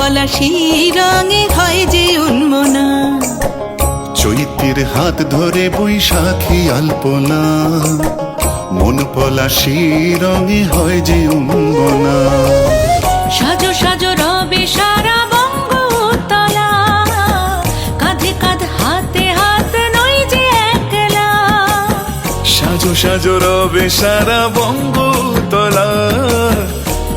পলাশি রঙে হয় যে উন্মনা। চৈত্রের হাত ধরে বৈশাখী আলপনা, মন পলাশি রঙে হয় যে উন্মনা। সাজো সাজো রবে সারা বঙ্গতলা, কাঁধে কাঁধ হাতে হাত নই যে একলা। সাজো সাজো রবে সারা বঙ্গতলা,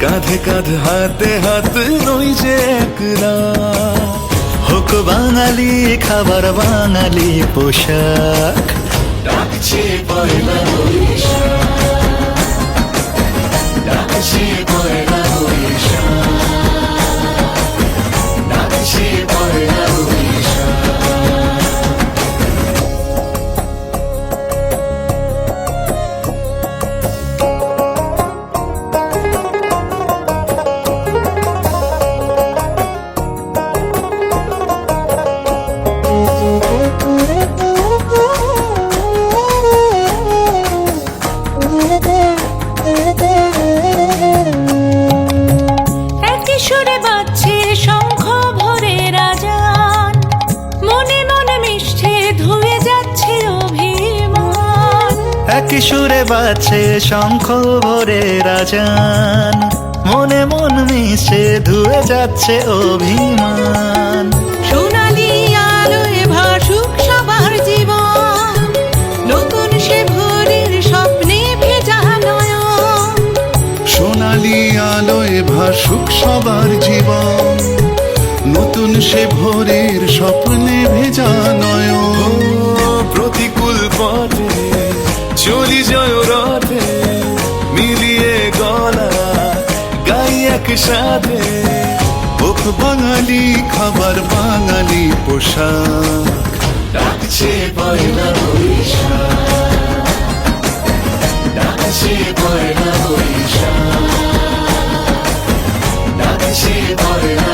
কাঁধে কাঁধ হাতে হাত নই যে একলা। হোক বাঙালি খাবার বাঙালি পোশাক, ডাকছে পয়লা বৈশাখ, ডাকছে পয়লা বৈশাখ, ডাকছে পয়লা বৈশাখ। একই সুরে বাজছে শঙ্খ ভোরের আজান, মনে মনে মিশছে ধুয়ে যাচ্ছে অভিমান। একই সুরে বাজছে শঙ্খ ভোরের আজান, মনে মন মিশে ধুয়ে যাচ্ছে অভিমান। সোনালি আলোয় ভাসুক সবার জীবন, নতুন সে ভোরের স্বপ্নে ভেজা নয়ন। সোনালি আলোয় ভাসুক সবার জীবন, নতুন সে ভোরের স্বপ্নে ভেজা নয়ন। প্রতিকূল পথে চলি জয় রথে, মিলিয়ে গলা গাই একসাথে। হোক বাঙালি খাবার বাঙালি পোশাক, ডাকছে পয়লা বৈশাখ, ডাকছে পয়লা বৈশাখ, ডাকছে পয়লা